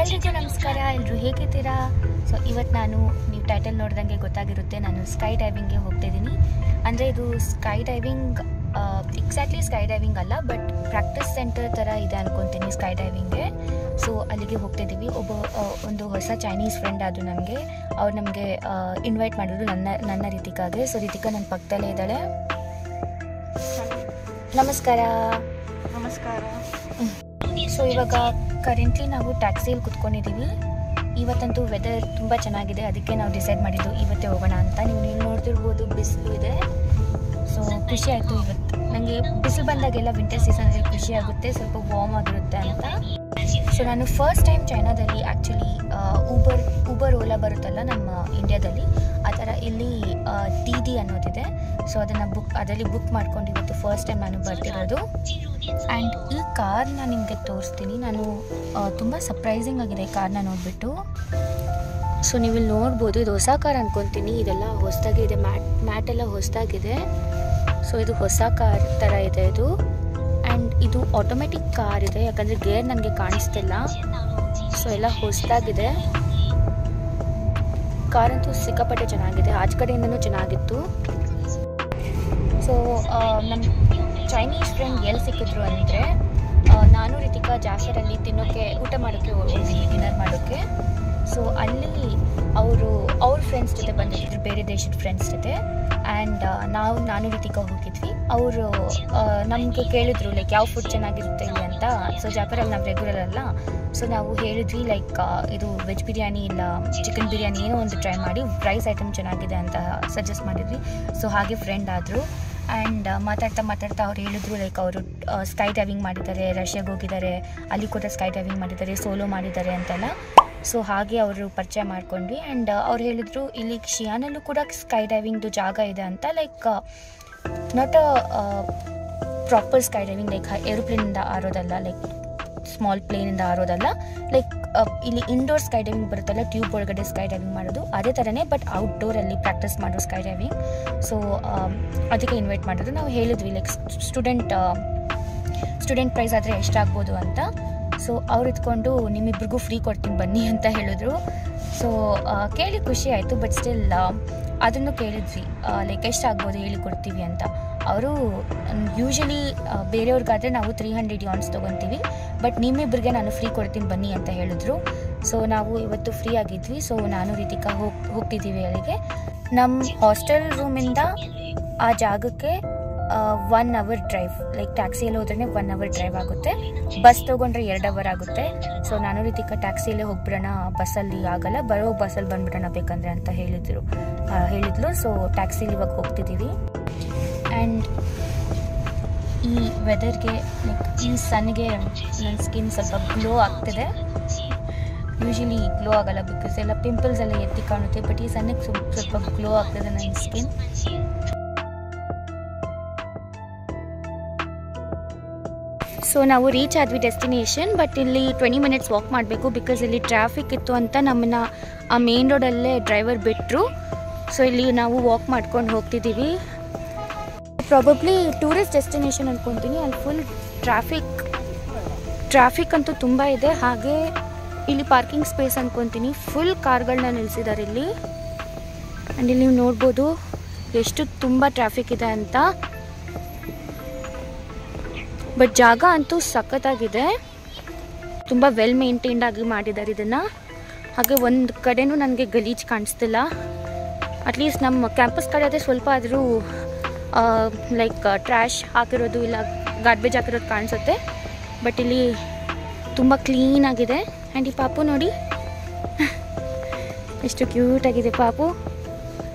ಎಲ್ರಿಗೂ ನಮಸ್ಕಾರ. ಎಲ್ಲರೂ ಹೇಗಿದ್ದೀರಾ? ಸೊ ಇವತ್ತು ನಾನು, ನೀವು ಟೈಟಲ್ ನೋಡಿದಂಗೆ ಗೊತ್ತಾಗಿರುತ್ತೆ, ನಾನು ಸ್ಕೈ ಡೈವಿಂಗ್ಗೆ ಹೋಗ್ತಿದ್ದೀನಿ. ಅಂದರೆ ಇದು sky diving exactly sky diving ಅಲ್ಲ, ಬಟ್ ಪ್ರಾಕ್ಟೀಸ್ ಸೆಂಟರ್ ಥರ ಇದೆ ಅನ್ಕೊತೀನಿ ಸ್ಕೈ ಡೈವಿಂಗ್ಗೆ. ಸೊ ಅಲ್ಲಿಗೆ ಹೋಗ್ತಿದ್ದೀವಿ. ಒಂದು ಹೊಸ ಚೈನೀಸ್ ಫ್ರೆಂಡ್ ಆದರು ನಮಗೆ. ಅವ್ರು ನಮಗೆ ಇನ್ವೈಟ್ ಮಾಡಿದ್ರು ನನ್ನ ರಿತಿಕಾಗೆ. ಸೊ ರಿತಿಕಾ ನನ್ನ ಪಕ್ಕದಲ್ಲೇ ಇದ್ದಾಳೆ. ನಮಸ್ಕಾರ. ನಮಸ್ಕಾರ. ಸೊ ಇವಾಗ ಕರೆಂಟ್ಲಿ ನಾವು ಟ್ಯಾಕ್ಸಿಯಲ್ಲಿ ಕುತ್ಕೊಂಡಿದ್ದೀವಿ. ಇವತ್ತಂತೂ ವೆದರ್ ತುಂಬ ಚೆನ್ನಾಗಿದೆ, ಅದಕ್ಕೆ ನಾವು ಡಿಸೈಡ್ ಮಾಡಿದ್ದು ಇವತ್ತೇ ಹೋಗೋಣ ಅಂತ. ನೀವು ನೋಡ್ತಿರ್ಬೋದು, ಬಿಸಿಲು ಇದೆ. ಸೊ ಖುಷಿ ಆಯಿತು ಇವತ್ತು ನನಗೆ. ಬಿಸಿಲು ಬಂದಾಗೆಲ್ಲ ವಿಂಟರ್ ಸೀಸನಲ್ಲಿ ಖುಷಿ ಆಗುತ್ತೆ, ಸ್ವಲ್ಪ ವಾರ್ಮ್ ಆಗಿರುತ್ತೆ ಅಂತ. ಸೊ ನಾನು ಫಸ್ಟ್ ಟೈಮ್ ಚೈನಾದಲ್ಲಿ ಆ್ಯಕ್ಚುಲಿ ಊಬರ್ ಓಲಾ ಬರುತ್ತಲ್ಲ ನಮ್ಮ ಇಂಡಿಯಾದಲ್ಲಿ, ಆ ಥರ ಇಲ್ಲಿ ಡಿ ಅನ್ನೋದಿದೆ. ಸೊ ಅದರಲ್ಲಿ ಬುಕ್ ಮಾಡ್ಕೊಂಡು ಇವತ್ತು ಫಸ್ಟ್ ಟೈಮ್ ನಾನು ಬರ್ತಿರೋದು. ಆ್ಯಂಡ್ ಈ ಕಾರ್ನ ನಿಮಗೆ ತೋರಿಸ್ತೀನಿ. ನಾನು ತುಂಬ ಸರ್ಪ್ರೈಸಿಂಗ್ ಆಗಿದೆ ಕಾರ್ನ ನೋಡಿಬಿಟ್ಟು. ಸೊ ನೀವು ಇಲ್ಲಿ ನೋಡ್ಬೋದು, ಇದು ಹೊಸ ಕಾರ್ ಅಂದ್ಕೊತೀನಿ. ಇದೆಲ್ಲ ಹೊಸದಾಗಿದೆ, ಮ್ಯಾಟೆಲ್ಲ ಹೊಸದಾಗಿದೆ. ಸೊ ಇದು ಹೊಸ ಕಾರ್ ಥರ ಇದೆ ಇದು. ಆ್ಯಂಡ್ ಇದು ಆಟೋಮೆಟಿಕ್ ಕಾರ್ ಇದೆ, ಯಾಕಂದರೆ ಗೇರ್ ನನಗೆ ಕಾಣಿಸ್ತಿಲ್ಲ. ಸೊ ಎಲ್ಲ ಹೊಸದಾಗಿದೆ. ಕಾರಂತೂ ಸಿಕ್ಕಾಪಟ್ಟೆ ಚೆನ್ನಾಗಿದೆ, ಆಚೆ ಕಡೆಯಿಂದನೂ ಚೆನ್ನಾಗಿತ್ತು. ಸೊ ನಮ್ಮ ಚೈನೀಸ್ ಫ್ರೆಂಡ್ ಎಲ್ಲಿ ಸಿಕ್ಕಿದ್ರು ಅಂದರೆ, ನಾನು ರಿತಿಕಾ ಜಾಸರಲ್ಲಿ ಊಟ ಮಾಡೋಕ್ಕೆ ಹೋಗಿದ್ವಿ, ಡಿನ್ನರ್ ಮಾಡೋಕ್ಕೆ. ಸೊ ಅಲ್ಲಿ ಅವ್ರ ಫ್ರೆಂಡ್ಸ್ ಜೊತೆ ಬಂದಿದ್ರು, ಬೇರೆ ದೇಶದ ಫ್ರೆಂಡ್ಸ್ ಜೊತೆ. ಆ್ಯಂಡ್ ನಾನು ರಿತಿಕಾ ಹೋಗಿದ್ವಿ. ಅವರು ನಮಗೆ ಕೇಳಿದ್ರು ಲೈಕ್ ಯಾವ ಫುಡ್ ಚೆನ್ನಾಗಿರುತ್ತೆ ಇಲ್ಲಿ ಅಂತ. ಸೊ ಜಾಪರಲ್ಲಿ ನಾವು ರೆಗ್ಯುಲರ್ ಅಲ್ಲ, ಸೊ ನಾವು ಹೇಳಿದ್ವಿ ಲೈಕ್ ಇದು ವೆಜ್ ಬಿರಿಯಾನಿ ಇಲ್ಲ ಚಿಕನ್ ಬಿರಿಯಾನಿ ಏನೋ ಒಂದು ಟ್ರೈ ಮಾಡಿ, ರೈಸ್ ಐಟಮ್ ಚೆನ್ನಾಗಿದೆ ಅಂತ ಸಜೆಸ್ಟ್ ಮಾಡಿದ್ವಿ. ಸೊ ಹಾಗೆ ಫ್ರೆಂಡ್ ಆದರು. ಆ್ಯಂಡ್ ಮಾತಾಡ್ತಾ ಅವ್ರು ಹೇಳಿದ್ರು ಲೈಕ್ ಅವರು ಸ್ಕೈ ಡೈವಿಂಗ್ ಮಾಡಿದ್ದಾರೆ, ರಷ್ಯಾಗೆ ಹೋಗಿದ್ದಾರೆ, ಅಲ್ಲಿ ಕೂಡ ಸ್ಕೈ ಡೈವಿಂಗ್ ಮಾಡಿದ್ದಾರೆ, ಸೋಲೋ ಮಾಡಿದ್ದಾರೆ ಅಂತೆಲ್ಲ. ಸೊ ಹಾಗೆ ಅವರು ಪರಿಚಯ ಮಾಡ್ಕೊಂಡ್ವಿ. ಆ್ಯಂಡ್ ಅವ್ರು ಹೇಳಿದ್ರು ಇಲ್ಲಿ ಶಿಯಾನಲ್ಲೂ ಕೂಡ ಸ್ಕೈ ಡೈವಿಂಗ್ದು ಜಾಗ ಇದೆ ಅಂತ. Like not proper skydiving, like ಏರೋಪ್ಲೇನಿಂದ ಆರೋದಲ್ಲ, ಲೈಕ್ ಸ್ಮಾಲ್ ಪ್ಲೇನಿಂದ ಆರೋದಲ್ಲ. ಲೈಕ್ ಇಲ್ಲಿ ಇಂಡೋರ್ ಸ್ಕೈ ಡೈವಿಂಗ್ ಬರುತ್ತಲ್ಲ, ಟ್ಯೂಬ್ ಒಳಗಡೆ ಸ್ಕೈ ಡೈವಿಂಗ್ ಮಾಡೋದು, ಅದೇ ಥರನೇ ಬಟ್ ಔಟ್ಡೋರಲ್ಲಿ ಪ್ರಾಕ್ಟೀಸ್ ಮಾಡೋ ಸ್ಕೈ ಡೈವಿಂಗ್. ಸೊ ಅದಕ್ಕೆ ಇನ್ವೈಟ್ ಮಾಡಿದ್ರು. ನಾವು ಹೇಳಿದ್ವಿ ಲೈಕ್ ಸ್ಟೂಡೆಂಟ್ ಪ್ರೈಸ್ ಆದರೆ ಎಷ್ಟಾಗ್ಬೋದು ಅಂತ. ಸೊ ಅವ್ರು ಇದ್ಕೊಂಡು ನಿಮ್ಮಿಬ್ರಿಗೂ ಫ್ರೀ ಕೊಡ್ತೀನಿ ಬನ್ನಿ ಅಂತ ಹೇಳಿದ್ರು. ಸೊ ಕೇಳಿ ಖುಷಿ ಆಯಿತು. ಬಟ್ ಸ್ಟಿಲ್ ಅದನ್ನು ಕೇಳಿದ್ವಿ ಲೈಕ್ ಎಷ್ಟಾಗ್ಬೋದು ಹೇಳಿ ಕೊಡ್ತೀವಿ ಅಂತ. ಅವರು ಯೂಶಲಿ ಬೇರೆಯವ್ರಿಗಾದರೆ ನಾವು 300 ಯುವಾನ್ಸ್ ತೊಗೊತೀವಿ, ಬಟ್ ನಿಮ್ಮಿಬ್ಬರಿಗೆ ನಾನು ಫ್ರೀ ಕೊಡ್ತೀನಿ ಬನ್ನಿ ಅಂತ ಹೇಳಿದ್ರು. ಸೊ ನಾವು ಇವತ್ತು ಫ್ರೀ ಆಗಿದ್ವಿ. ಸೊ ನಾನು ರಿತಿಕಾ ಹೋಗ್ತಿದ್ದೀವಿ ಅಲ್ಲಿಗೆ. ನಮ್ಮ ಹಾಸ್ಟೆಲ್ ರೂಮಿಂದ ಆ ಜಾಗಕ್ಕೆ 1 ಅವರ್ ಡ್ರೈವ್. ಲೈಕ್ ಟ್ಯಾಕ್ಸಿಯಲ್ಲಿ ಹೋದ್ರೆ 1 ಅವರ್ ಡ್ರೈವ್ ಆಗುತ್ತೆ, ಬಸ್ ತೊಗೊಂಡ್ರೆ 2 ಅವರ್ ಆಗುತ್ತೆ. ಸೊ ನಾನು ರಿತಿಕಾ ಟ್ಯಾಕ್ಸಿಯಲ್ಲೇ ಹೋಗ್ಬಿಡೋಣ, ಬಸ್ಸಲ್ಲಿ ಆಗಲ್ಲ, ಬರೋ ಬಸ್ಸಲ್ಲಿ ಬಂದುಬಿಡೋಣ ಬೇಕಂದರೆ ಅಂತ ಹೇಳಿದ್ಲು. ಸೊ ಟ್ಯಾಕ್ಸಿಲಿ ಇವಾಗ ಹೋಗ್ತಿದ್ದೀವಿ. ಆ್ಯಂಡ್ ಈ ವೆದರ್ಗೆ ಲೈಕ್ ಈ ಸನ್ಗೆ ನನ್ನ ಸ್ಕಿನ್ ಸ್ವಲ್ಪ ಗ್ಲೋ ಆಗ್ತಿದೆ. ಯೂಶಲಿ ಗ್ಲೋ ಆಗಲ್ಲ, ಬಿಕಾಸ್ ಎಲ್ಲ ಪಿಂಪಲ್ಸ್ ಎಲ್ಲ ಎತ್ತಿ ಕಾಣುತ್ತೆ. ಬಟ್ ಈ ಸನ್ನಿಗೆ ಸ್ವಲ್ಪ ಗ್ಲೋ ಆಗ್ತದೆ ನನ್ನ ಸ್ಕಿನ್. ಸೊ ನಾವು ರೀಚ್ ಆದ್ವಿ ಡೆಸ್ಟಿನೇಷನ್. ಬಟ್ ಇಲ್ಲಿ 20 ಮಿನಿಟ್ಸ್ ವಾಕ್ ಮಾಡಬೇಕು, ಬಿಕಾಸ್ ಇಲ್ಲಿ ಟ್ರಾಫಿಕ್ ಇತ್ತು ಅಂತ ನಮ್ಮನ್ನ ಆ ಮೇನ್ ರೋಡಲ್ಲೇ ಡ್ರೈವರ್ ಬಿಟ್ಟರು. ಸೊ ಇಲ್ಲಿ ನಾವು ವಾಕ್ ಮಾಡ್ಕೊಂಡು ಹೋಗ್ತಿದ್ದೀವಿ. ಪ್ರಾಬಬ್ಲಿ ಟೂರಿಸ್ಟ್ ಡೆಸ್ಟಿನೇಷನ್ ಅಂದ್ಕೊತೀನಿ. ಅಲ್ಲಿ ಫುಲ್ ಟ್ರಾಫಿಕ್ ಅಂತೂ ತುಂಬ ಇದೆ. ಹಾಗೆ ಇಲ್ಲಿ ಪಾರ್ಕಿಂಗ್ ಸ್ಪೇಸ್ ಅಂದ್ಕೊತೀನಿ, ಫುಲ್ ಕಾರ್ಗಳನ್ನ ನಿಲ್ಲಿಸಿದ್ದಾರೆ ಇಲ್ಲಿ. ಆ್ಯಂಡ್ ಇಲ್ಲಿ ನೀವು ನೋಡ್ಬೋದು ಎಷ್ಟು ತುಂಬ ಟ್ರಾಫಿಕ್ ಇದೆ ಅಂತ. ಬಟ್ ಜಾಗ ಅಂತೂ ಸಖತ್ತಾಗಿದೆ, ತುಂಬ ವೆಲ್ ಮೇಂಟೈನ್ಡ್ ಆಗಿ ಮಾಡಿದ್ದಾರೆ ಇದನ್ನು. ಹಾಗೆ ಒಂದು ಕಡೆನೂ ನನಗೆ ಗಲೀಜು ಕಾಣಿಸ್ತಿಲ್ಲ. ಅಟ್ಲೀಸ್ಟ್ ನಮ್ಮ ಕ್ಯಾಂಪಸ್ ಕಡೆ ಆದರೆ ಸ್ವಲ್ಪ ಆದರೂ ಲೈಕ್ ಟ್ರ್ಯಾಶ್ ಹಾಕಿರೋದು ಇಲ್ಲ ಗಾರ್ಬೇಜ್ ಹಾಕಿರೋದು ಕಾಣಿಸುತ್ತೆ. ಬಟ್ ಇಲ್ಲಿ ತುಂಬ ಕ್ಲೀನಾಗಿದೆ. ಆ್ಯಂಡ್ ಈ ಪಾಪು ನೋಡಿ ಎಷ್ಟು ಕ್ಯೂಟಾಗಿದೆ ಪಾಪು.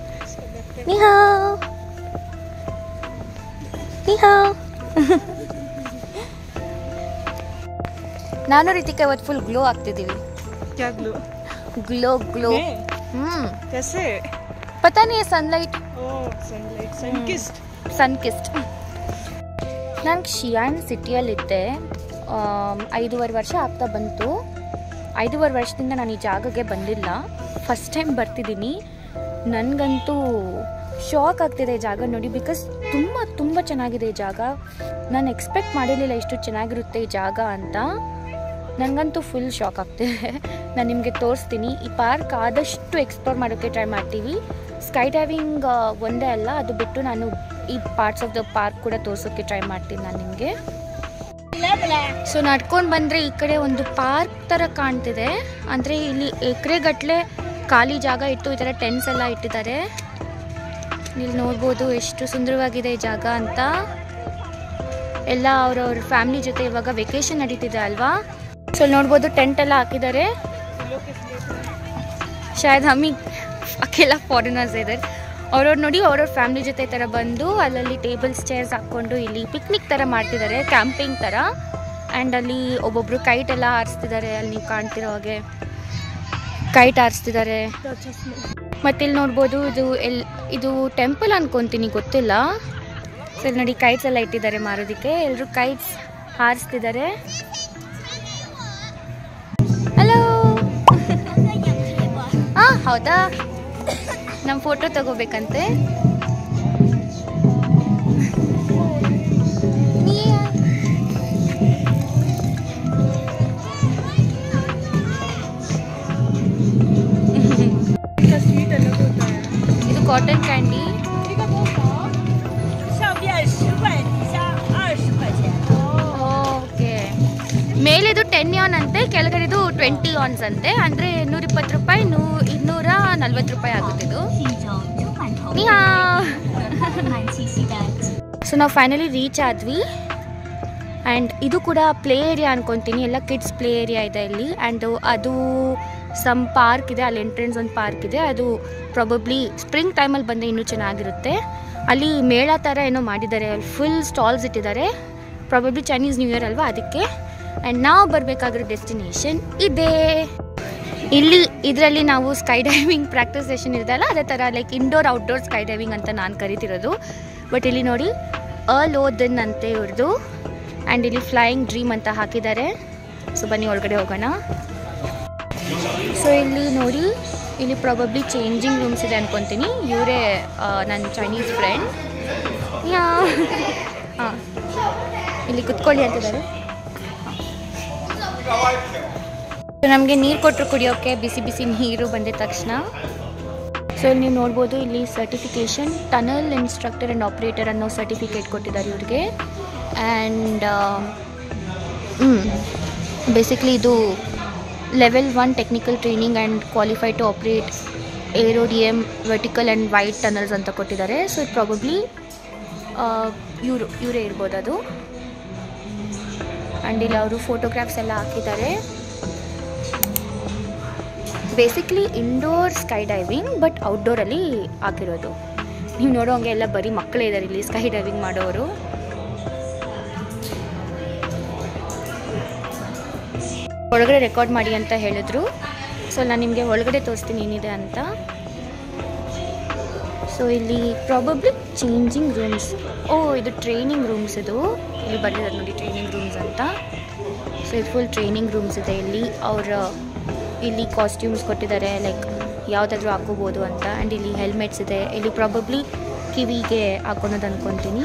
ನಿಹಾವ್ ನಿಹಾವ್. ನಾನು ರಿತಿಕಾ ಇವತ್ತು ಫುಲ್ ಗ್ಲೋ ಆಗ್ತಿದ್ದೀವಿ. ग्लो कैसे पता नहीं है सनलाइट सनकिस्ट ನಾನು ಶಿಯಾನ್ ಸಿಟಿಯಲ್ಲಿದ್ದೆ 5.5 ವರ್ಷ ಆಗ್ತಾ ಬಂತು. 5.5 ವರ್ಷದಿಂದ ನಾನು ಈ ಜಾಗಕ್ಕೆ ಬಂದಿಲ್ಲ, ಫಸ್ಟ್ ಟೈಮ್ ಬರ್ತಿದ್ದೀನಿ. ನನಗಂತೂ ಶಾಕ್ ಆಗ್ತಿದೆ ಈ ಜಾಗ ನೋಡಿ, ಬಿಕಾಸ್ ತುಂಬ ಚೆನ್ನಾಗಿದೆ ಈ ಜಾಗ. ನಾನು ಎಕ್ಸ್ಪೆಕ್ಟ್ ಮಾಡಿರಲಿಲ್ಲ ಇಷ್ಟು ಚೆನ್ನಾಗಿರುತ್ತೆ ಈ ಜಾಗ ಅಂತ. ನನಗಂತೂ ಫುಲ್ ಶಾಕ್ ಆಗ್ತಿದೆ. ನಾನು ನಿಮಗೆ ತೋರಿಸ್ತೀನಿ. ಈ ಪಾರ್ಕ್ ಆದಷ್ಟು ಎಕ್ಸ್ಪ್ಲೋರ್ ಮಾಡೋಕ್ಕೆ ಟ್ರೈ ಮಾಡ್ತೀವಿ. ಸ್ಕೈ ಡೈವಿಂಗ್ ಒಂದೇ ಅಲ್ಲ, ಅದು ಬಿಟ್ಟು ನಾನು ಈ ಪಾರ್ಟ್ಸ್ ಆಫ್ ದ ಪಾರ್ಕ್ ಕೂಡ ತೋರಿಸೋಕ್ಕೆ ಟ್ರೈ ಮಾಡ್ತೀನಿ ನಾನು ನಿಮಗೆ. ಸೊ ನಡ್ಕೊಂಡು ಬಂದರೆ ಈ ಕಡೆ ಒಂದು ಪಾರ್ಕ್ ಥರ ಕಾಣ್ತಿದೆ. ಅಂದರೆ ಇಲ್ಲಿ ಎಕರೆಗಟ್ಟಲೆ ಖಾಲಿ ಜಾಗ ಇಟ್ಟು ಈ ಥರ ಟೆಂಟ್ಸ್ ಎಲ್ಲ ಇಟ್ಟಿದ್ದಾರೆ. ಇಲ್ಲಿ ನೋಡ್ಬೋದು ಎಷ್ಟು ಸುಂದರವಾಗಿದೆ ಈ ಜಾಗ ಅಂತ. ಎಲ್ಲ ಅವ್ರವ್ರ ಫ್ಯಾಮಿಲಿ ಜೊತೆ ಇವಾಗ ವೆಕೇಶನ್ ನಡೀತಿದೆ ಅಲ್ವಾ. ಸೊ ನೋಡ್ಬೋದು ಟೆಂಟ್ ಎಲ್ಲ ಹಾಕಿದ್ದಾರೆ. ಶಾಯದ್ ಹಮ್ಮಿ ಅಕ್ಕೆಲ್ಲ ಫಾರಿನರ್ಸ್ ಇದ್ದಾರೆ. ಅವ್ರವ್ರು ನೋಡಿ ಅವ್ರವ್ರ ಫ್ಯಾಮಿಲಿ ಜೊತೆ ಈ ಥರ ಬಂದು ಅಲ್ಲಲ್ಲಿ ಟೇಬಲ್ಸ್ ಚೇರ್ಸ್ ಹಾಕ್ಕೊಂಡು ಇಲ್ಲಿ ಪಿಕ್ನಿಕ್ ಥರ ಮಾಡ್ತಿದ್ದಾರೆ, ಕ್ಯಾಂಪಿಂಗ್ ಥರ. ಆ್ಯಂಡ್ ಅಲ್ಲಿ ಒಬ್ಬೊಬ್ರು ಕೈಟ್ ಎಲ್ಲ ಹಾರಿಸ್ತಿದ್ದಾರೆ. ಅಲ್ಲಿ ನೀವು ಕಾಣ್ತಿರೋ ಹಾಗೆ ಕೈಟ್ ಹಾರಿಸ್ತಿದ್ದಾರೆ. ಮತ್ತು ಇಲ್ಲಿ ನೋಡ್ಬೋದು ಇದು ಟೆಂಪಲ್ ಅನ್ಕೊತೀನಿ, ಗೊತ್ತಿಲ್ಲ. ಸೊ ಇಲ್ಲಿ ನೋಡಿ ಕೈಟ್ಸ್ ಎಲ್ಲ ಇಟ್ಟಿದ್ದಾರೆ ಮಾರೋದಕ್ಕೆ. ಎಲ್ಲರೂ ಕೈಟ್ಸ್ ಹಾರಿಸ್ತಿದ್ದಾರೆ. ಹಲೋ. ಹಾಂ ಹೌದಾ, ನಮ್ಮ ಫೋಟೋ ತಗೋಬೇಕಂತೆ. ಇದು ಕಾಟನ್ ಕ್ಯಾಂಡಿ. ಓಕೆ, ಮೇಲೆದು 10 ಯಾನ್ ಅಂತೆ, ಕೆಳಗಡೆದು 20 ಯಾನ್ಸ್ ಅಂತೆ. ಅಂದರೆ 120 ರೂಪಾಯಿ, 240 ರೂಪಾಯಿ ಆಗುತ್ತೆ ಇದು. ಸೊ ನಾವು ಫೈನಲಿ ರೀಚ್ ಆದ್ವಿ. ಆ್ಯಂಡ್ ಇದು ಕೂಡ ಪ್ಲೇ ಏರಿಯಾ ಅನ್ಕೊತೀನಿ, ಎಲ್ಲ ಕಿಡ್ಸ್ ಪ್ಲೇ ಏರಿಯಾ ಇದೆ ಇಲ್ಲಿ. ಆ್ಯಂಡ್ ಅದು ಸಮ್ ಪಾರ್ಕ್ ಇದೆ, ಅಲ್ಲಿ ಎಂಟ್ರೆನ್ಸ್ ಒಂದು ಪಾರ್ಕ್ ಇದೆ. ಅದು ಪ್ರಾಬಬ್ಲಿ ಸ್ಪ್ರಿಂಗ್ ಟೈಮಲ್ಲಿ ಬಂದರೆ ಇನ್ನೂ ಚೆನ್ನಾಗಿರುತ್ತೆ. ಅಲ್ಲಿ ಮೇಳ ಥರ ಏನೋ ಮಾಡಿದ್ದಾರೆ, ಅಲ್ಲಿ ಫುಲ್ ಸ್ಟಾಲ್ಸ್ ಇಟ್ಟಿದ್ದಾರೆ. ಪ್ರಾಬಬ್ಲಿ ಚೈನೀಸ್ ನ್ಯೂ ಇಯರ್ ಅಲ್ವಾ, ಅದಕ್ಕೆ. ಆ್ಯಂಡ್ ನಾವು ಬರಬೇಕಾಗಿರೋ ಡೆಸ್ಟಿನೇಷನ್ ಇದೆ ಇದರಲ್ಲಿ ನಾವು ಸ್ಕೈ ಡೈವಿಂಗ್ ಪ್ರಾಕ್ಟೀಸ್ ಸೆಷನ್ ಇರೋದಲ್ಲ, ಅದೇ ಥರ like indoor outdoor sky diving ಅಂತ ನಾನು ಕರಿತಿರೋದು. ಬಟ್ ಇಲ್ಲಿ ನೋಡಿ ಲೋದನ್ ಅಂತೆ ಇವ್ರದ್ದು. ಆ್ಯಂಡ್ ಇಲ್ಲಿ ಫ್ಲೈಯಿಂಗ್ ಡ್ರೀಮ್ ಅಂತ ಹಾಕಿದ್ದಾರೆ. ಸೊ ಬನ್ನಿ ಒಳಗಡೆ ಹೋಗೋಣ. ಸೊ ಇಲ್ಲಿ ನೋಡಿ, ಇಲ್ಲಿ ಪ್ರಾಬಬ್ಲಿ ಚೇಂಜಿಂಗ್ ರೂಮ್ಸ್ ಇದೆ ಅನ್ಕೊತೀನಿ. ಇವರೇ ನನ್ನ ಚೈನೀಸ್ ಫ್ರೆಂಡ್. ಹಾಂ, ಇಲ್ಲಿ ಕುತ್ಕೊಳ್ಳಿ ಅಂತಿದ್ದಾರೆ. ನಮಗೆ ನೀರು ಕೊಟ್ಟರು ಕುಡಿಯೋಕ್ಕೆ, ಬಿಸಿ ಬಿಸಿ ನೀರು ಬಂದಿದ ತಕ್ಷಣ. ಸೊ ಇಲ್ಲಿ ನೀವು ನೋಡ್ಬೋದು, ಇಲ್ಲಿ certification tunnel instructor and operator ಅನ್ನೋ ಸರ್ಟಿಫಿಕೇಟ್ ಕೊಟ್ಟಿದ್ದಾರೆ ಇವ್ರಿಗೆ. ಆ್ಯಂಡ್ ಬೇಸಿಕ್ಲಿ ಇದು level 1 technical training and qualified to operate Aerodium vertical and wide tunnels ಅಂತ ಕೊಟ್ಟಿದ್ದಾರೆ. ಸೊ ಇದು ಪ್ರಾಬಬ್ಲಿ ಇವರೇ ಇರ್ಬೋದು ಅದು. ಆ್ಯಂಡ್ ಇಲ್ಲಿ ಅವರು ಫೋಟೋಗ್ರಾಫ್ಸ್ ಎಲ್ಲ ಹಾಕಿದ್ದಾರೆ. Basically indoor skydiving, but ಔಟ್ಡೋರಲ್ಲಿ ಹಾಕಿರೋದು. ನೀವು ನೋಡೋ ಹಂಗೆ ಎಲ್ಲ ಬರೀ ಮಕ್ಕಳೇ ಇದ್ದಾರೆ ಇಲ್ಲಿ ಸ್ಕೈ ಡೈವಿಂಗ್ ಮಾಡೋರು. ಒಳಗಡೆ ರೆಕಾರ್ಡ್ ಮಾಡಿ ಅಂತ ಹೇಳಿದ್ರು. ಸೊ ನಾನು ನಿಮಗೆ ಒಳಗಡೆ ತೋರಿಸ್ತೀನಿ ಏನಿದೆ ಅಂತ. ಸೊ ಇಲ್ಲಿ ಪ್ರಾಬಬ್ಲಿ ಚೇಂಜಿಂಗ್ ರೂಮ್ಸ್. ಇದು ಟ್ರೈನಿಂಗ್ ರೂಮ್ಸ್. ಇದು ಇಲ್ಲಿ ಬಂದಿದ್ದಾರೆ ನೋಡಿ, ಟ್ರೈನಿಂಗ್ ರೂಮ್ಸ್ ಅಂತ. ಸೊ ಇದು ಫುಲ್ ಟ್ರೈನಿಂಗ್ ರೂಮ್ಸ್ ಇದೆ ಇಲ್ಲಿ. ಇಲ್ಲಿ ಕಾಸ್ಟ್ಯೂಮ್ಸ್ ಕೊಟ್ಟಿದ್ದಾರೆ, ಲೈಕ್ ಯಾವುದಾದ್ರೂ ಹಾಕೋಬೋದು ಅಂತ. ಆ್ಯಂಡ್ ಇಲ್ಲಿ ಹೆಲ್ಮೆಟ್ಸ್ ಇದೆ. ಇಲ್ಲಿ ಪ್ರಾಬಬ್ಲಿ ಕಿವಿಗೆ ಹಾಕೊಳೋದು ಅಂದ್ಕೊತೀನಿ.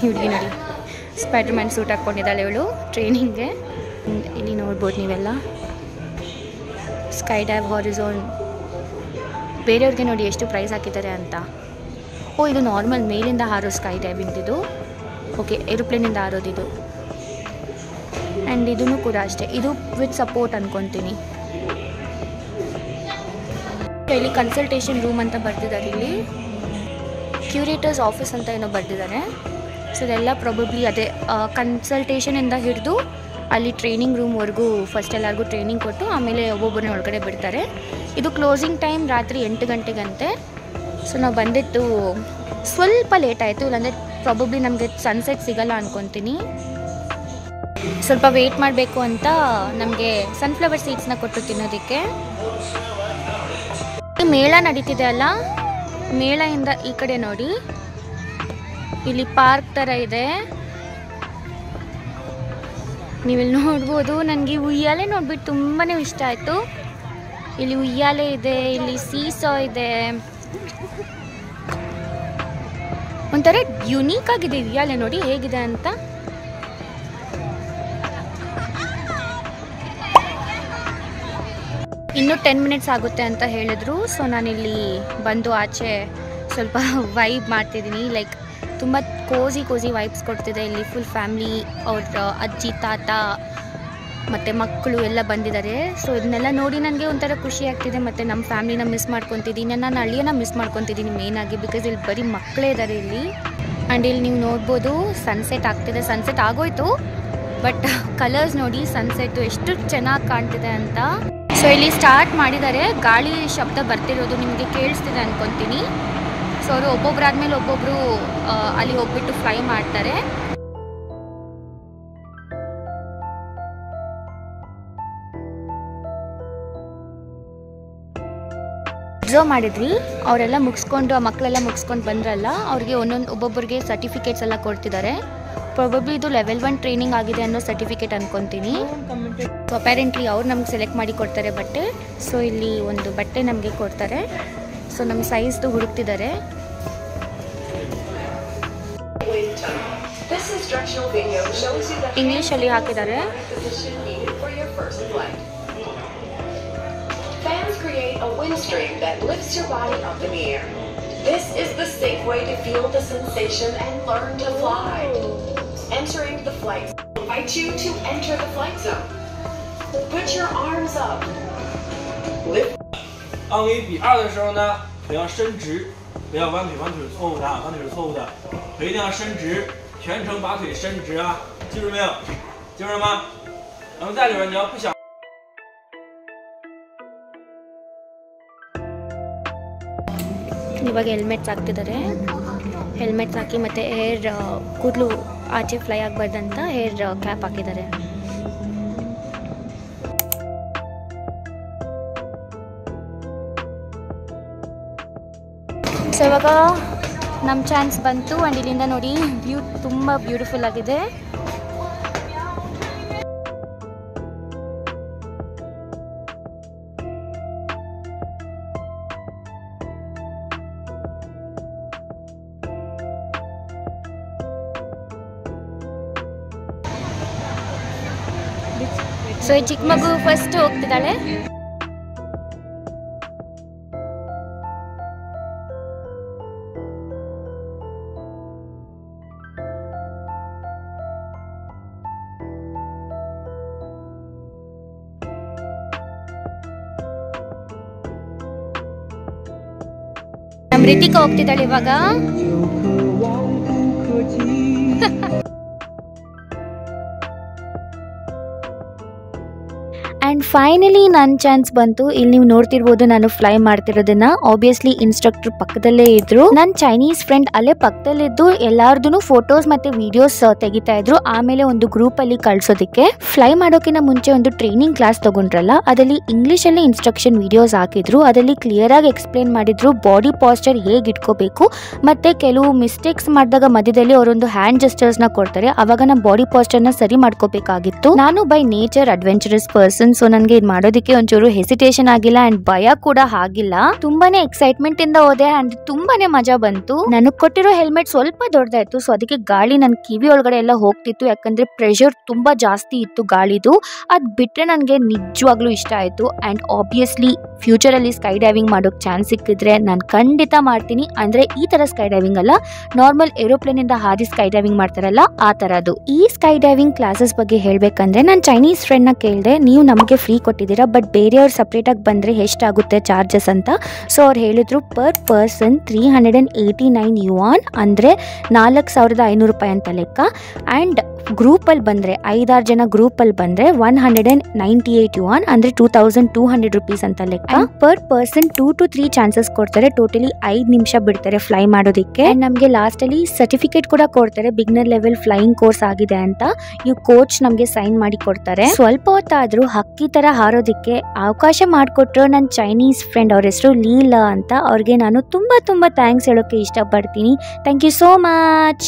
ಹುಡುಗಿ ನೋಡಿ, ಸ್ಪೈಡರ್ಮ್ಯಾನ್ ಸೂಟ್ ಹಾಕ್ಕೊಂಡಿದ್ದಾಳೆ ಇವಳು ಟ್ರೈನಿಂಗ್ಗೆ. ಇಲ್ಲಿ ನೋಡ್ಬೋದು ನೀವೆಲ್ಲ ಸ್ಕೈ ಡೈವ್ ಹಾರಿಝಾನ್. ಬೇರೆಯವ್ರಿಗೆ ನೋಡಿ ಎಷ್ಟು ಪ್ರೈಸ್ ಹಾಕಿದ್ದಾರೆ ಅಂತ. ಇದು ನಾರ್ಮಲ್ ಮೇಲಿಂದ ಹಾರೋ ಸ್ಕೈ ಡೈವಿಂಗ್ ಇದು. ಓಕೆ, ಏರೋಪ್ಲೇನಿಂದ ಹಾರೋದಿದು. ಆ್ಯಂಡ್ ಇದೂ ಕೂಡ ಅಷ್ಟೇ, ಇದು ವಿತ್ ಸಪೋರ್ಟ್ ಅಂದ್ಕೊತೀನಿ. ಇಲ್ಲಿ ಕನ್ಸಲ್ಟೇಷನ್ ರೂಮ್ ಅಂತ ಬರ್ತಿದ್ದಾರೆ. ಇಲ್ಲಿ ಕ್ಯೂರೇಟರ್ಸ್ ಆಫೀಸ್ ಅಂತ ಏನೋ ಬರ್ತಿದ್ದಾರೆ. ಸೊ ಇದೆಲ್ಲ ಪ್ರಾಬಬ್ಲಿ ಅದೇ ಕನ್ಸಲ್ಟೇಷನಿಂದ ಹಿಡಿದು ಅಲ್ಲಿ ಟ್ರೈನಿಂಗ್ ರೂಮ್ವರೆಗೂ ಫಸ್ಟ್ ಎಲ್ಲರಿಗೂ ಟ್ರೈನಿಂಗ್ ಕೊಟ್ಟು ಆಮೇಲೆ ಒಬ್ಬೊಬ್ಬರನ್ನ ಒಳಗಡೆ ಬಿಡ್ತಾರೆ. ಇದು ಕ್ಲೋಸಿಂಗ್ ಟೈಮ್ ರಾತ್ರಿ 8 ಗಂಟೆಗಂತೆ. ಸೊ ನಾವು ಬಂದಿದ್ದು ಸ್ವಲ್ಪ ಲೇಟ್ ಆಯಿತು, ಇಲ್ಲಾಂದರೆ ಪ್ರಾಬಬ್ಲಿ ನಮಗೆ ಸನ್ಸೆಟ್ ಸಿಗಲ್ಲ ಅಂದ್ಕೊತೀನಿ. ಸ್ವಲ್ಪ ವೆಯ್ಟ್ ಮಾಡಬೇಕು ಅಂತ ನಮಗೆ ಸನ್ಫ್ಲವರ್ ಸೀಡ್ಸ್ನ ಕೊಟ್ಟು ತಿನ್ನೋದಕ್ಕೆ. ಮೇಳ ನಡೀತಿದೆ ಅಲ್ಲ, ಮೇಳದಿಂದ ಈ ಕಡೆ ನೋಡಿ, ಇಲ್ಲಿ ಪಾರ್ಕ್ ಥರ ಇದೆ. ನೀವಿಲ್ಲಿ ನೋಡ್ಬೋದು. ನನಗೆ ಉಯ್ಯಾಲೆ ನೋಡ್ಬಿಟ್ಟು ತುಂಬಾ ಇಷ್ಟ ಆಯಿತು. ಇಲ್ಲಿ ಉಯ್ಯಾಲೆ ಇದೆ, ಇಲ್ಲಿ ಸೀಸಾ ಇದೆ, ಒಂಥರ ಯುನೀಕ್ ಆಗಿದೆ ಇದೆಯಲ್ಲ, ನೋಡಿ ಹೇಗಿದೆ ಅಂತ. ಇನ್ನೂ 10 ಮಿನಿಟ್ಸ್ ಆಗುತ್ತೆ ಅಂತ ಹೇಳಿದ್ರು. ಸೊ ನಾನಿಲ್ಲಿ ಬಂದು ಆಚೆ ಸ್ವಲ್ಪ ವೈಬ್ ಮಾಡ್ತಿದ್ದೀನಿ. ಲೈಕ್ ತುಂಬ ಕೋಸಿ ವೈಬ್ಸ್ ಕೊಡ್ತಿದೆ. ಇಲ್ಲಿ ಫುಲ್ ಫ್ಯಾಮ್ಲಿ, ಅವ್ರ ಅಜ್ಜಿ ತಾತ ಮತ್ತು ಮಕ್ಕಳು ಎಲ್ಲ ಬಂದಿದ್ದಾರೆ. ಸೊ ಇದನ್ನೆಲ್ಲ ನೋಡಿ ನನಗೆ ಒಂಥರ ಖುಷಿ ಆಗ್ತಿದೆ. ಮತ್ತು ನಮ್ಮ ಫ್ಯಾಮ್ಲಿನ ಮಿಸ್ ಮಾಡ್ಕೊತಿದ್ದೀನಿ, ನಾನು ಹಳ್ಳಿಯನ್ನ ಮಿಸ್ ಮಾಡ್ಕೊತಿದ್ದೀನಿ ಮೇಯ್ನಾಗಿ. ಬಿಕಾಸ್ ಇಲ್ಲಿ ಬರೀ ಮಕ್ಕಳೇ ಇದ್ದಾರೆ ಇಲ್ಲಿ. ಆ್ಯಂಡ್ ಇಲ್ಲಿ ನೀವು ನೋಡ್ಬೋದು ಸನ್ಸೆಟ್ ಆಗ್ತಿದೆ. ಸನ್ಸೆಟ್ ಆಗೋಯ್ತು, ಬಟ್ ಕಲರ್ಸ್ ನೋಡಿ ಸನ್ಸೆಟ್ಟು ಎಷ್ಟು ಚೆನ್ನಾಗಿ ಕಾಣ್ತಿದೆ ಅಂತ. ಸೊ ಇಲ್ಲಿ ಸ್ಟಾರ್ಟ್ ಮಾಡಿದ್ದಾರೆ. ಗಾಳಿ ಶಬ್ದ ಬರ್ತಿರೋದು ನಿಮಗೆ ಕೇಳಿಸ್ತಿದೆ ಅನ್ಕೊತೀನಿ. ಸೊ ಅವರು ಒಬ್ಬೊಬ್ಬರಾದ್ಮೇಲೆ ಒಬ್ಬೊಬ್ಬರು ಅಲ್ಲಿ ಹೋಗ್ಬಿಟ್ಟು ಫ್ಲೈ ಮಾಡ್ತಾರೆ. ಅಬ್ಸರ್ವ್ ಮಾಡಿದ್ವಿ, ಅವರೆಲ್ಲ ಮುಗಿಸ್ಕೊಂಡು, ಆ ಮಕ್ಕಳೆಲ್ಲ ಮುಗಿಸ್ಕೊಂಡು ಬಂದ್ರಲ್ಲ, ಅವ್ರಿಗೆ ಒಬ್ಬೊಬ್ಬರಿಗೆ ಸರ್ಟಿಫಿಕೇಟ್ಸ್ ಎಲ್ಲ ಕೊಡ್ತಿದ್ದಾರೆ. ಪ್ರಾಬಬ್ಲಿ ಇದು ಲೆವೆಲ್ 1 ಟ್ರೈನಿಂಗ್ ಆಗಿದೆ ಅನ್ನೋ ಸರ್ಟಿಫಿಕೇಟ್ ಅನ್ಕೊತೀನಿ. ಸೊ ಅಪ್ಯಾರೆಂಟ್ಲಿ ಅವ್ರು ನಮ್ಗೆ ಸೆಲೆಕ್ಟ್ ಮಾಡಿ ಕೊಡ್ತಾರೆ ಬಟ್ಟೆ. ಸೊ ಇಲ್ಲಿ ಒಂದು ಬಟ್ಟೆ ನಮಗೆ ಕೊಡ್ತಾರೆ. ಸೊ ನಮ್ಮ ಸೈಜ್ದು ಹುಡುಕ್ತಿದ್ದಾರೆ. ಇಂಗ್ಲೀಷಲ್ಲಿ ಹಾಕಿದ್ದಾರೆ. Fans create a wind stream that lifts your body up in the air. This is the safe way to feel the sensation and learn to fly. Entering the flight zone. I invite you to enter the flight zone. Put your arms up. Lift. 按为比2的时候呢，腿要伸直，不要弯腿，弯腿是错误的，弯腿是错误的，腿一定要伸直，全程把腿伸直啊，记住没有？记住了吗？然后在里边你要不想。 ಇವಾಗ helmets ಹಾಕ್ತಿದ್ದಾರೆ. Helmets ಹಾಕಿ ಮತ್ತು air ಕೂದಲು ಆಚೆ fly ಆಗಬಾರ್ದಂತ air cap ಹಾಕಿದ್ದಾರೆ. So ಇವಾಗ ನಮ್ಮ chance ಬಂತು. And ಇಲ್ಲಿಂದ ನೋಡಿ ವ್ಯೂ ತುಂಬ ಬ್ಯೂಟಿಫುಲ್ ಆಗಿದೆ. ಸೊ ಈ ಚಿಕ್ಕ ಮಗು ಫಸ್ಟ್ ಹೋಗ್ತಿದ್ದಾಳೆ. ನಮ್ಮ ರಿತಿಕಾ ಹೋಗ್ತಿದ್ದಾಳೆ ಇವಾಗ. ಆ್ಯಂಡ್ ಫೈನಲಿ ನನ್ನ ಚಾನ್ಸ್ ಬಂತು. ಇಲ್ಲಿ ನೀವು ನೋಡ್ತಿರ್ಬೋದು ನಾನು ಫ್ಲೈ ಮಾಡ್ತಿರೋದನ್ನ. ಆಬ್ವಿಯಸ್ಲಿ ಇನ್ಸ್ಟ್ರಕ್ಟರ್ ಪಕ್ಕದಲ್ಲೇ ಇದ್ರು. ನನ್ನ ಚೈನೀಸ್ ಫ್ರೆಂಡ್ ಅಲ್ಲೇ ಪಕ್ಕದಲ್ಲಿದ್ದು ಎಲ್ಲಾರ್ದು ಫೋಟೋಸ್ ಮತ್ತೆ ವಿಡಿಯೋಸ್ ತೆಗಿತಾ ಇದ್ರು. ಆಮೇಲೆ ಒಂದು ಗ್ರೂಪ್ ಅಲ್ಲಿ ಕಳ್ಸೋದಕ್ಕೆ. ಫ್ಲೈ ಮಾಡೋಕಿನ ಮುಂಚೆ ಒಂದು ಟ್ರೈನಿಂಗ್ ಕ್ಲಾಸ್ ತಗೊಂಡ್ರಲ್ಲ, ಅದರಲ್ಲಿ ಇಂಗ್ಲಿಷ್ ಅಲ್ಲಿ ಇನ್ಸ್ಟ್ರಕ್ಷನ್ ವಿಡಿಯೋಸ್ ಹಾಕಿದ್ರು. ಅದರಲ್ಲಿ ಕ್ಲಿಯರ್ ಆಗಿ ಎಕ್ಸ್ಪ್ಲೇನ್ ಮಾಡಿದ್ರು ಬಾಡಿ ಪಾಸ್ಚರ್ ಹೇಗೆ ಇಟ್ಕೋಬೇಕು. ಮತ್ತೆ ಕೆಲವು ಮಿಸ್ಟೇಕ್ಸ್ ಮಾಡಿದಾಗ ಮಧ್ಯದಲ್ಲಿ ಅವರೊಂದು ಹ್ಯಾಂಡ್ ಜೆಸ್ಟರ್ಸ್ ನ ಕೊಡ್ತಾರೆ. ಅವಾಗ ನಮ್ಮ ಬಾಡಿ ಪಾಸ್ಚರ್ ನ ಸರಿ ಮಾಡ್ಕೋಬೇಕಾಗಿತ್ತು. ನಾನು by nature adventurous person. So ನನಗೆ ಇದು ಮಾಡೋದಕ್ಕೆ ಒಂಚೂರು ಹೆಸಿಟೇಷನ್ ಆಗಿಲ್ಲ ಅಂಡ್ ಭಯ ಕೂಡ ಆಗಿಲ್ಲ. ತುಂಬಾನೇ ಎಕ್ಸೈಟ್ಮೆಂಟ್ ಇಂದ ಹೋದೆ ಅಂಡ್ ತುಂಬಾನೇ ಮಜಾ ಬಂತು. ನನಗೆ ಕೊಟ್ಟಿರೋ ಹೆಲ್ಮೆಟ್ ಸ್ವಲ್ಪ ದೊಡ್ಡದಾಯ್ತು. ಸೊ ಅದಕ್ಕೆ ಗಾಳಿ ನನ್ನ ಕಿವಿ ಒಳಗಡೆ ಎಲ್ಲ ಹೋಗ್ತಿತ್ತು. ಯಾಕಂದ್ರೆ ಪ್ರೆಷರ್ ತುಂಬಾ ಜಾಸ್ತಿ ಇತ್ತು ಗಾಳಿದು. ಅದ್ ಬಿಟ್ರೆ ನನಗೆ ನಿಜವಾಗ್ಲೂ ಇಷ್ಟ ಆಯ್ತು. ಅಂಡ್ ಆಬ್ವಿಯಸ್ಲಿ ಫ್ಯೂಚರ್ ಅಲ್ಲಿ ಸ್ಕೈ ಡೈವಿಂಗ್ ಮಾಡೋಕ್ ಚಾನ್ಸ್ ಸಿಕ್ಕಿದ್ರೆ ನಾನು ಖಂಡಿತ ಮಾಡ್ತೀನಿ. ಅಂದ್ರೆ ಈ ತರ ಸ್ಕೈ ಡೈವಿಂಗ್ ಅಲ್ಲ, ನಾರ್ಮಲ್ ಏರೋಪ್ಲೇನ್ ಇಂದ ಹಾರಿ ಸ್ಕೈ ಡೈವಿಂಗ್ ಮಾಡ್ತಾರಲ್ಲ ಆ ತರದ್ದು. ಈ ಸ್ಕೈ ಡೈವಿಂಗ್ ಕ್ಲಾಸಸ್ ಬಗ್ಗೆ ಹೇಳ್ಬೇಕಂದ್ರೆ ನಾನು ಚೈನೀಸ್ ಫ್ರೆಂಡ್ ನ ಕೇಳಿದೆ, ನೀವು ನಮಗೆ ಫ್ರೀ ಕೊಟ್ಟಿದ್ದೀರಾ, ಬಟ್ ಬೇರೆಯವ್ರು ಸಪ್ರೇಟ್ ಆಗಿ ಬಂದ್ರೆ ಎಷ್ಟಾಗುತ್ತೆ ಚಾರ್ಜಸ್ ಅಂತ. ಸೊ ಅವ್ರು ಹೇಳಿದ್ರು ಪರ್ ಪರ್ಸನ್ 389 ಯುವಾನ್, ಅಂದ್ರೆ 4500 ರೂಪಾಯಿ ಅಂತ ಲೆಕ್ಕ. ಅಂಡ್ ಗ್ರೂಪ್ ಅಲ್ಲಿ ಬಂದ್ರೆ 5-6 ಜನ ಗ್ರೂಪ್ ಅಲ್ಲಿ ಬಂದ್ರೆ 198 ಯುವಾನ್, ಅಂದ್ರೆ 2200 ರೂಪೀಸ್ ಅಂತ ಲೆಕ್ಕ. ಪರ್ ಪರ್ಸನ್ 2 to 3 ಚಾನ್ಸಸ್ ಕೊಡ್ತಾರೆ. ಟೋಟಲಿ 5 ನಿಮಿಷ ಬಿಡ್ತಾರೆ ಫ್ಲೈ ಮಾಡೋದಕ್ಕೆ. ನಮ್ಗೆ ಲಾಸ್ಟ್ ಅಲ್ಲಿ ಸರ್ಟಿಫಿಕೇಟ್ ಕೂಡ ಕೊಡ್ತಾರೆ, ಬಿಗ್ನರ್ ಲೆವೆಲ್ ಫ್ಲೈಯಿಂಗ್ ಕೋರ್ಸ್ ಆಗಿದೆ ಅಂತ. ಈ ಕೋಚ್ ನಮ್ಗೆ ಸೈನ್ ಮಾಡಿ ಕೊಡ್ತಾರೆ. ಸ್ವಲ್ಪ ಹೊತ್ತಾದ್ರೂ ಹಕ್ಕಿ ತರ ಹಾರೋದಿಕ್ಕೆ ಅವಕಾಶ ಮಾಡಿಕೊಟ್ರು ನನ್ನ ಚೈನೀಸ್ ಫ್ರೆಂಡ್. ಅವ್ರ ಹೆಸರು ಲೀಲಾ ಅಂತ. ಅವ್ರಿಗೆ ನಾನು ತುಂಬಾ ತುಂಬಾ ಥ್ಯಾಂಕ್ಸ್ ಹೇಳೋಕೆ ಇಷ್ಟಪಡ್ತೀನಿ. Thank you so much.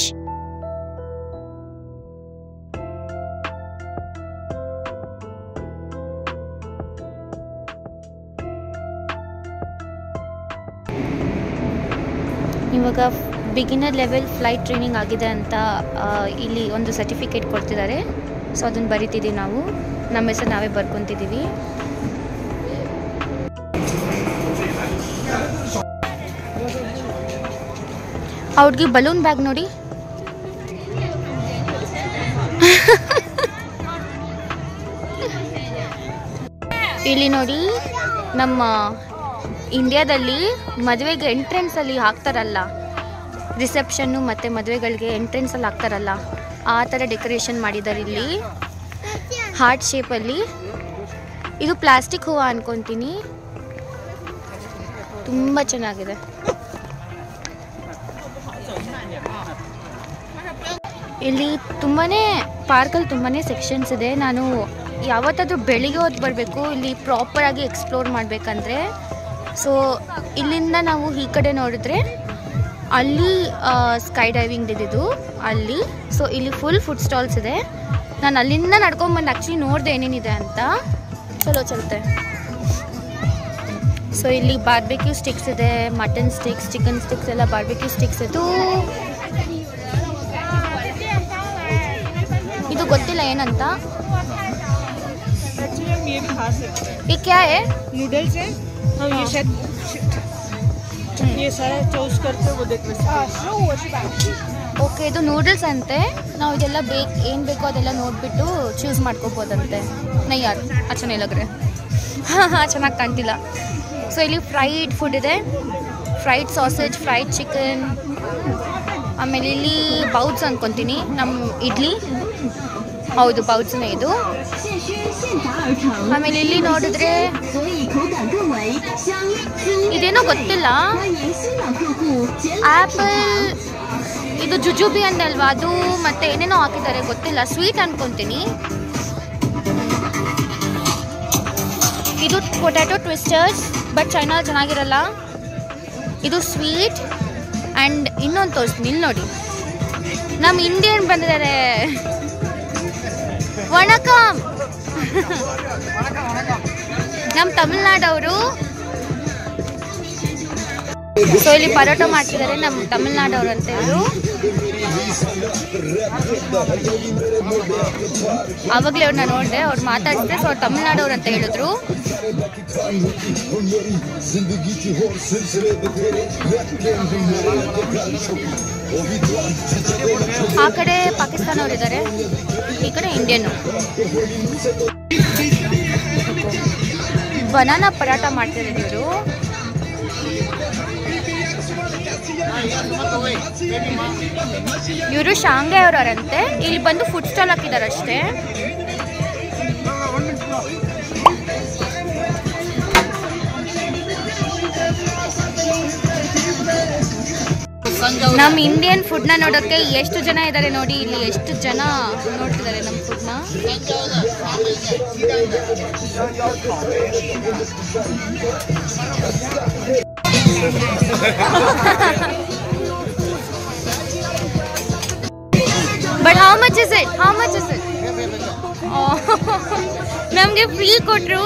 ಇವಾಗ ಬಿಗಿನರ್ ಲೆವೆಲ್ ಫ್ಲೈಟ್ ಟ್ರೈನಿಂಗ್ ಆಗಿದೆ ಅಂತ ಇಲ್ಲಿ ಒಂದು ಸರ್ಟಿಫಿಕೇಟ್ ಕೊಡ್ತಿದ್ದಾರೆ. ಸೊ ಅದನ್ನು ಬರಿತಿದ್ದೀವಿ ನಾವು, ನಮ್ಮ ಹೆಸರು ನಾವೇ ಬರ್ಕೊತಿದ್ದೀವಿ. ಅವ್ರಿಗೆ ಬಲೂನ್ ಬ್ಯಾಗ್ ನೋಡಿ, ಇಲ್ಲಿ ನೋಡಿ ನಮ್ಮ ಇಂಡಿಯಾದಲ್ಲಿ ಮದುವೆಗೆ ಎಂಟ್ರೆನ್ಸಲ್ಲಿ ಹಾಕ್ತಾರಲ್ಲ, ರಿಸೆಪ್ಷನ್ನು ಮತ್ತು ಮದುವೆಗಳಿಗೆ ಎಂಟ್ರೆನ್ಸಲ್ಲಿ ಹಾಕ್ತಾರಲ್ಲ, ಆ ಥರ ಡೆಕೋರೇಷನ್ ಮಾಡಿದ್ದಾರೆ ಇಲ್ಲಿ ಹಾರ್ಟ್ ಶೇಪಲ್ಲಿ. ಇದು ಪ್ಲಾಸ್ಟಿಕ್ ಹೂವು ಅನ್ಕೊತೀನಿ, ತುಂಬ ಚೆನ್ನಾಗಿದೆ. ಇಲ್ಲಿ ತುಂಬಾ ಪಾರ್ಕಲ್ಲಿ ತುಂಬಾ ಸೆಕ್ಷನ್ಸ್ ಇದೆ. ನಾನು ಯಾವತ್ತಾದರೂ ಬೆಳಿಗ್ಗೆ ಹೊತ್ತು ಬರಬೇಕು ಇಲ್ಲಿ ಪ್ರಾಪರಾಗಿ ಎಕ್ಸ್ಪ್ಲೋರ್ ಮಾಡಬೇಕಂದ್ರೆ. ಸೊ ಇಲ್ಲಿಂದ ನಾವು ಈ ಕಡೆ ನೋಡಿದ್ರೆ ಅಲ್ಲಿ ಸ್ಕೈ ಡೈವಿಂಗ್ ಇದ್ದಿದ್ದು ಅಲ್ಲಿ. ಸೊ ಇಲ್ಲಿ ಫುಲ್ ಫುಡ್ ಸ್ಟಾಲ್ಸ್ ಇದೆ. ನಾನು ಅಲ್ಲಿಂದ ನಡ್ಕೊಂಬಂದು ಆ್ಯಕ್ಚುಲಿ ನೋಡಿದೆ ಏನೇನಿದೆ ಅಂತ. ಚಲೋ ಚಲತೆ. ಸೊ ಇಲ್ಲಿ ಬಾರ್ಬೆಕ್ಯೂ ಸ್ಟಿಕ್ಸ್ ಇದೆ, ಮಟನ್ ಸ್ಟಿಕ್ಸ್, ಚಿಕನ್ ಸ್ಟಿಕ್ಸ್ ಎಲ್ಲ ಬಾರ್ಬೆಕ್ಯೂ ಸ್ಟಿಕ್ಸ್. ಇದು ಗೊತ್ತಿಲ್ಲ ಏನಂತ. ये क्या है? नूडल्स है। हम ये शायद ये सारा चूज करते वो देख ಓಕೆ, ಇದು ನೂಡಲ್ಸ್ ಅಂತೆ. ನಾವು ಇದೆಲ್ಲ ಏನು ಬೇಕೋ ಅದೆಲ್ಲ ನೋಡಿಬಿಟ್ಟು ಚೂಸ್ ಮಾಡ್ಕೋಬೋದಂತೆ. ನೈ ಯಾರು ಅಚ್ಚನೇ ಲಗ್ರೆ ಚೆನ್ನಾಗಿ ಕಾಣ್ತಿಲ್ಲ. ಸೊ ಇಲ್ಲಿ ಫ್ರೈಡ್ ಫುಡ್ ಇದೆ, ಫ್ರೈಡ್ ಸಾಸೇಜ್, ಫ್ರೈಡ್ ಚಿಕನ್. ಆಮೇಲೆ ಇಲ್ಲಿ ಬೌಟ್ಸ್ ಅನ್ಕೊತೀನಿ, ನಮ್ಮ ಇಡ್ಲಿ. ಹೌದು, ಬೌಟ್ಸ್ನೇ ಇದು. ಆಮೇಲೆ ಇಲ್ಲಿ ನೋಡಿದ್ರೆ ಇದೇನೋ ಗೊತ್ತಿಲ್ಲ, ಆ್ಯಪಲ್, ಇದು ಜುಜುಬಿ ಅಂದಲ್ವಾ ಅದು, ಮತ್ತೆ ಏನೇನೋ ಹಾಕಿದ್ದಾರೆ ಗೊತ್ತಿಲ್ಲ, ಸ್ವೀಟ್ ಅನ್ಕೊತೀನಿ. ಇದು ಪೊಟ್ಯಾಟೊ ಟ್ವಿಸ್ಟರ್ಸ್, ಬಟ್ ಚೈನಾ ಚೆನ್ನಾಗಿರಲ್ಲ. ಇದು ಸ್ವೀಟ್. ಆ್ಯಂಡ್ ಇನ್ನೊಂದು ತೋರಿಸ್ತೀನಿ, ಇಲ್ಲಿ ನೋಡಿ ನಮ್ಮ ಇಂಡಿಯನ್ ಬಂದಿದ್ದಾರೆ. ವಣಕಂ. ನಮ್ಮ ತಮಿಳ್ನಾಡವರು. ಸೊ ಇಲ್ಲಿ ಪರೋಟ ಮಾಡ್ತಿದ್ದಾರೆ, ನಮ್ಮ ತಮಿಳ್ನಾಡವ್ರು ಅಂತ ಇವರು. ಆವಾಗಲೇ ಅವ್ರನ್ನ ನೋಡಿದೆ, ಅವ್ರು ಮಾತಾಡಿದ್ರೆ. ಸೊ ಅವ್ರು ತಮಿಳ್ನಾಡವ್ರು ಅಂತ ಹೇಳಿದ್ರು. ಆ ಕಡೆ ಪಾಕಿಸ್ತಾನವ್ರಿದ್ದಾರೆ, ಈ ಕಡೆ ಇಂಡಿಯನ್. ಬನಾನಾ ಪರಾಟ ಮಾಡ್ತಿದ್ದಾರೆ ಇವರು. ಇವರು ಶಾಂಘೈ ಅವರಂತೆ. ಇಲ್ಲಿ ಬಂದು ಫುಡ್ ಸ್ಟಾಲ್ ಹಾಕಿದ್ದಾರೆ ಅಷ್ಟೇ. ನಮ್ಮ ಇಂಡಿಯನ್ ಫುಡ್ನ ನೋಡೋಕ್ಕೆ ಎಷ್ಟು ಜನ ಇದ್ದಾರೆ ನೋಡಿ. ಇಲ್ಲಿ ಎಷ್ಟು ಜನ ನೋಡ್ತಿದ್ದಾರೆ ನಮ್ಮ ಫುಡ್ನ. But how much is it? ನಮಗೆ ಫ್ರೀ ಕೊಟ್ರು.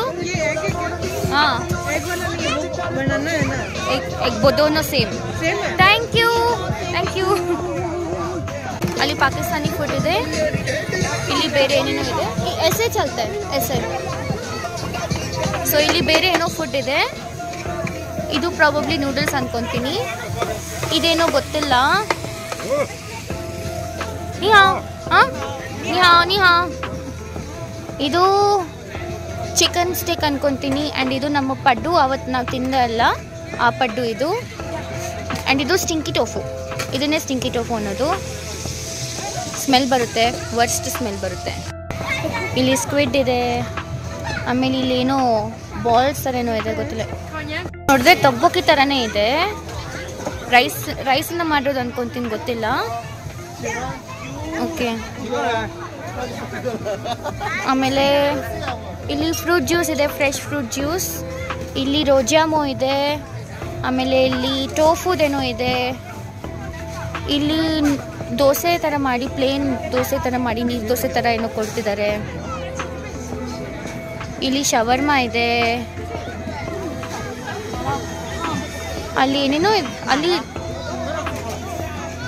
ಹಾಂ, दोनों सेम. Thank you. ಅಲ್ಲಿ ಪಾಕಿಸ್ತಾನಿ ಫುಡ್ ಇದೆ, ಇಲ್ಲಿ ಬೇರೆ ಏನೇನೋ ಇದೆ. ಎಸೆ ಚಲ್ತೆ ಎಸೆ. ಸೊ ಇಲ್ಲಿ ಬೇರೆ ಏನೋ ಫುಡ್ ಇದೆ. ಇದು ಪ್ರಾಬಬ್ಲಿ ನೂಡಲ್ಸ್ ಅನ್ಕೊಂತೀನಿ, ಇದೇನೋ ಗೊತ್ತಿಲ್ಲ. ನೀಹಾ ಇದು ಚಿಕನ್ ಸ್ಟಿಕ್ ಅನ್ಕೊಂತೀನಿ. ಆ್ಯಂಡ್ ಇದು ನಮ್ಮ ಪಡ್ಡು, ಅವತ್ತು ನಾವು ತಿಂದ ಅಲ್ಲ ಆ ಪಡ್ಡು ಇದು. ಆ್ಯಂಡ್ ಇದು ಸ್ಟಿಂಕಿ ಟೋಫು. ಇದನ್ನೇ ಸ್ಟಿಂಕಿ ಟೋಫು ಅನ್ನೋದು. ಸ್ಮೆಲ್ ಬರುತ್ತೆ, ವರ್ಸ್ಟ್ ಸ್ಮೆಲ್ ಬರುತ್ತೆ. ಇಲ್ಲಿ ಸ್ಕ್ವಿಡ್ ಇದೆ. ಆಮೇಲೆ ಇಲ್ಲಿ ಏನೋ ಬಾಲ್ಸ್ ಥರ ಏನೋ ಇದೆ, ಗೊತ್ತಿಲ್ಲ. ನೋಡಿದ್ರೆ ತೊಬ್ಬಕ್ಕಿ ಥರನೇ ಇದೆ. ರೈಸನ್ನ ಮಾಡೋದು ಅನ್ಕೊಂತೀನಿ, ಗೊತ್ತಿಲ್ಲ. ಓಕೆ. ಆಮೇಲೆ ಇಲ್ಲಿ ಫ್ರೂಟ್ ಜ್ಯೂಸ್ ಇದೆ, ಫ್ರೆಶ್ ಫ್ರೂಟ್ ಜ್ಯೂಸ್. ಇಲ್ಲಿ ರೋಜಾಮೋ ಇದೆ. ಆಮೇಲೆ ಇಲ್ಲಿ ಟೋಫುದೇನೋ ಇದೆ. ಇಲ್ಲಿ ದೋಸೆ ಥರ ಮಾಡಿ, ಪ್ಲೇನ್ ದೋಸೆ ಥರ ಮಾಡಿ, ನೀರು ದೋಸೆ ಥರ ಏನೋ ಕೊಡ್ತಿದ್ದಾರೆ. ಇಲ್ಲಿ ಶವರ್ಮಾ ಇದೆ. ಅಲ್ಲಿ ಏನೇನೋ ಅಲ್ಲಿ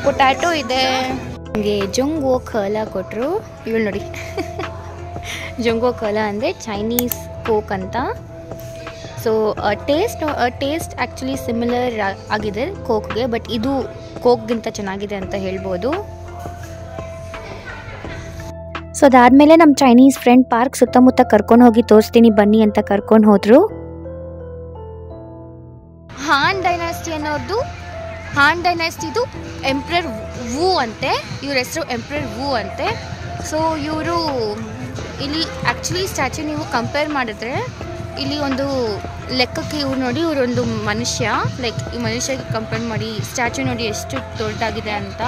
ಪೊಟ್ಯಾಟೊ ಇದೆ. ನನಗೆ ಜೊಂಗೋ ಖಲ ಕೊಟ್ಟರು. ಇವಳು ನೋಡಿ ಜೊಂಗೋ ಖಲ ಅಂದರೆ ಚೈನೀಸ್ ಕೋಕ್ ಅಂತ. ಸೊ ಟೇಸ್ಟ್ ಆ್ಯಕ್ಚುಲಿ ಸಿಮಿಲರ್ ಆಗಿದೆ ಕೋಕ್ಗೆ, ಬಟ್ ಇದು ಕೋಕ್ಗಿಂತ ಚೆನ್ನಾಗಿದೆ ಅಂತ ಹೇಳ್ಬೋದು. ಸೊ ಅದಾದಮೇಲೆ ನಮ್ಮ ಚೈನೀಸ್ ಫ್ರೆಂಡ್ ಪಾರ್ಕ್ ಸುತ್ತಮುತ್ತ ಕರ್ಕೊಂಡು ಹೋಗಿ ತೋರಿಸ್ತೀನಿ ಬನ್ನಿ ಅಂತ ಕರ್ಕೊಂಡು ಹೋದರು. ಹಾನ್ ಡೈನಾಸ್ಟಿ ಅನ್ನೋದು, ಹಾನ್ ಡೈನಾಸ್ಟಿದು ಎಂಪ್ರರ್ ವು ಅಂತೆ, ಇವ್ರ ಹೆಸರು ಎಂಪ್ರರ್ ವು ಅಂತೆ. ಸೊ ಇವರು ಇಲ್ಲಿ ಆ್ಯಕ್ಚುಲಿ ಸ್ಟ್ಯಾಚ್ಯೂ ನೀವು ಕಂಪೇರ್ ಮಾಡಿದ್ರೆ ಇಲ್ಲಿ ಒಂದು ಲೆಕ್ಕಕ್ಕೆ ಇವ್ರು ನೋಡಿ, ಇವರೊಂದು ಮನುಷ್ಯ, ಲೈಕ್ ಈ ಮನುಷ್ಯಗೆ ಕಂಪೇರ್ ಮಾಡಿ ಸ್ಟ್ಯಾಚ್ಯೂ ನೋಡಿ ಎಷ್ಟು ದೊಡ್ಡದಾಗಿದೆ ಅಂತ.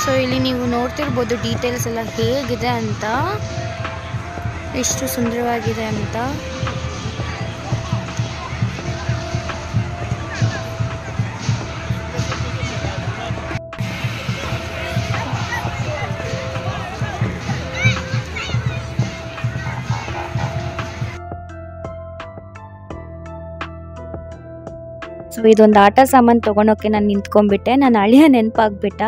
ಸೊ ಇಲ್ಲಿ ನೀವು ನೋಡ್ತಿರ್ಬೋದು ಡೀಟೇಲ್ಸ್ ಎಲ್ಲ ಹೇಗಿದೆ ಅಂತ, ಎಷ್ಟು ಸುಂದರವಾಗಿದೆ ಅಂತ. ಸೊ ಇದೊಂದು ಆಟ ಸಾಮಾನು ತೊಗೊಳೋಕ್ಕೆ ನಾನು ನಿಂತ್ಕೊಂಡ್ಬಿಟ್ಟೆ, ನನ್ನ ಅಳಿಯ ನೆನಪಾಗ್ಬಿಟ್ಟ.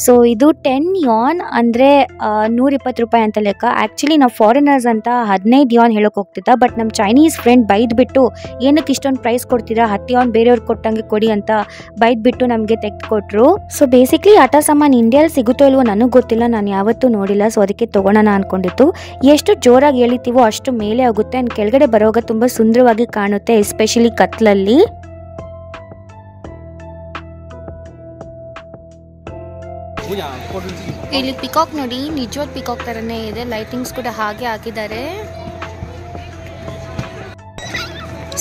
ಸೊ ಇದು 10 ಯಾನ್ ಅಂದರೆ 120 ರೂಪಾಯಿ ಅಂತ ಲೆಕ್ಕ. ಆ್ಯಕ್ಚುಲಿ ನಾವು ಫಾರಿನರ್ಸ್ ಅಂತ 15 ಯಾನ್ ಹೇಳೋಕೆ ಹೋಗ್ತಿದ್ದ, ಬಟ್ ನಮ್ಮ ಚೈನೀಸ್ ಫ್ರೆಂಡ್ ಬೈದ್ಬಿಟ್ಟು ಏನಕ್ಕೆ ಇಷ್ಟೊಂದು ಪ್ರೈಸ್ ಕೊಡ್ತೀರಾ, 10 ಯಾನ್ ಬೇರೆಯವ್ರಿಗೆ ಕೊಟ್ಟಂಗೆ ಕೊಡಿ ಅಂತ ಬೈದ್ಬಿಟ್ಟು ನಮಗೆ ತೆಗೆದುಕೊಟ್ರು. ಸೊ ಬೇಸಿಕ್ಲಿ ಆಟ ಸಾಮಾನು ಇಂಡಿಯಲ್ಲಿ ಸಿಗುತ್ತೋ ಇಲ್ವೋ ನನಗೆ ಗೊತ್ತಿಲ್ಲ, ನಾನು ಯಾವತ್ತೂ ನೋಡಿಲ್ಲ. ಸೊ ಅದಕ್ಕೆ ತೊಗೊಳೋಣ ಅಂದ್ಕೊಂಡಿತ್ತು. ಎಷ್ಟು ಜೋರಾಗಿ ಎಳಿತೀವೋ ಅಷ್ಟು ಮೇಲೆ ಆಗುತ್ತೆ, ಆ್ಯಂಡ್ ಕೆಳಗಡೆ ಬರೋವಾಗ ತುಂಬ ಸುಂದರವಾಗಿ ಕಾಣುತ್ತೆ, ಎಸ್ಪೆಷಲಿ ಕತ್ಲಲ್ಲಿ. ಇಲ್ಲಿ ಪಿಕಾಕ್ ನೋಡಿ, ನಿಜವಾದ ಪಿಕಾಕ್ ಥರನೇ ಇದೆ, ಲೈಟಿಂಗ್ಸ್ ಕೂಡ ಹಾಗೆ ಹಾಕಿದ್ದಾರೆ.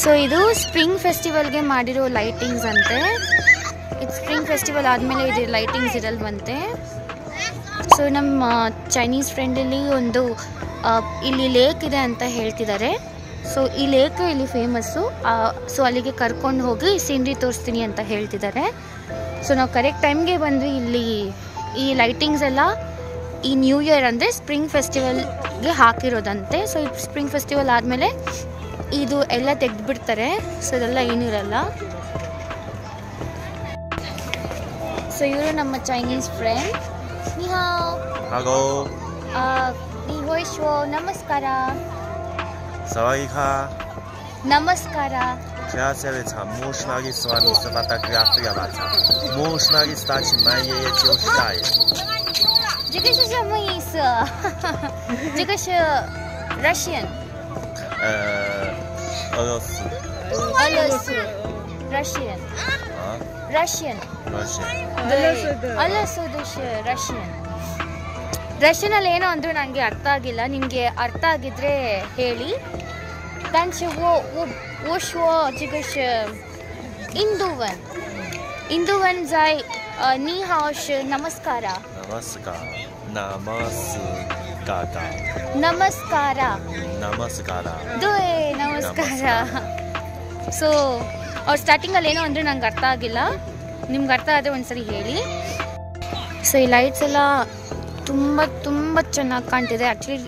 ಸೊ ಇದು ಸ್ಪ್ರಿಂಗ್ ಫೆಸ್ಟಿವಲ್ಗೆ ಮಾಡಿರೋ ಲೈಟಿಂಗ್ಸ್ ಅಂತೆ. ಇದು ಸ್ಪ್ರಿಂಗ್ ಫೆಸ್ಟಿವಲ್ ಆದಮೇಲೆ ಇದು ಲೈಟಿಂಗ್ಸ್ ಇರಲ್ವಂತೆ. ಸೊ ನಮ್ಮ ಚೈನೀಸ್ ಫ್ರೆಂಡಲ್ಲಿ ಒಂದು ಇಲ್ಲಿ ಲೇಕ್ ಇದೆ ಅಂತ ಹೇಳ್ತಿದ್ದಾರೆ. ಸೊ ಈ ಲೇಕ್ ಇಲ್ಲಿ ಫೇಮಸ್ಸು. ಸೊ ಅಲ್ಲಿಗೆ ಕರ್ಕೊಂಡು ಹೋಗಿ ಸೀನ್ರಿ ತೋರಿಸ್ತೀನಿ ಅಂತ ಹೇಳ್ತಿದ್ದಾರೆ. ಸೊ ನಾವು ಕರೆಕ್ಟ್ ಟೈಮ್ಗೆ ಬಂದ್ವಿ. ಇಲ್ಲಿ ಈ ಲೈಟಿಂಗ್ಸ್ ಎಲ್ಲ ಈ ನ್ಯೂ ಇಯರ್ ಅಂದರೆ ಸ್ಪ್ರಿಂಗ್ ಫೆಸ್ಟಿವಲ್ಗೆ ಹಾಕಿರೋದಂತೆ. ಸೊ ಈ ಸ್ಪ್ರಿಂಗ್ ಫೆಸ್ಟಿವಲ್ ಆದಮೇಲೆ ಇದು ಎಲ್ಲ ತೆಗೆದುಬಿಡ್ತಾರೆ. ಸೊ ಇದೆಲ್ಲ ಏನಿರಲ್ಲ. ಸೊ ಇವರು ನಮ್ಮ ಚೈನೀಸ್ ಫ್ರೆಂಡ್. Hello. ನಮಸ್ಕಾರ. Sawadika. ನಮಸ್ಕಾರ. Krasavitsa, Mushnagi Swami Savata Grafriavata. Mushnagi Stachi Maya Joshai. 这个是什么意思？这个是 Russian。俄罗斯。俄罗斯 Russian。Russian。对，俄罗斯的是 Russian。ರಷ್ಯನಲ್ಲಿ ಏನೋ ಅಂದರೂ ನನಗೆ ಅರ್ಥ ಆಗಿಲ್ಲ, ನಿಮಗೆ ಅರ್ಥ ಆಗಿದ್ರೆ ಹೇಳಿ. 但是我说这个是印度文，印度文在你好是 namaskara。namaskara。对 namaskara。ಸೊ ಅವ್ರು ಸ್ಟಾರ್ಟಿಂಗಲ್ಲಿ ಏನೋ ಅಂದರೆ ನಂಗೆ ಅರ್ಥ ಆಗಿಲ್ಲ, ನಿಮ್ಗೆ ಅರ್ಥ ಆದರೆ ಒಂದ್ಸರಿ ಹೇಳಿ. ಸೊ ಈ ಲೈಟ್ಸ್ ಎಲ್ಲ ತುಂಬ ತುಂಬ ಚೆನ್ನಾಗಿ ಕಾಣ್ತಿದೆ. ಆ್ಯಕ್ಚುಲಿ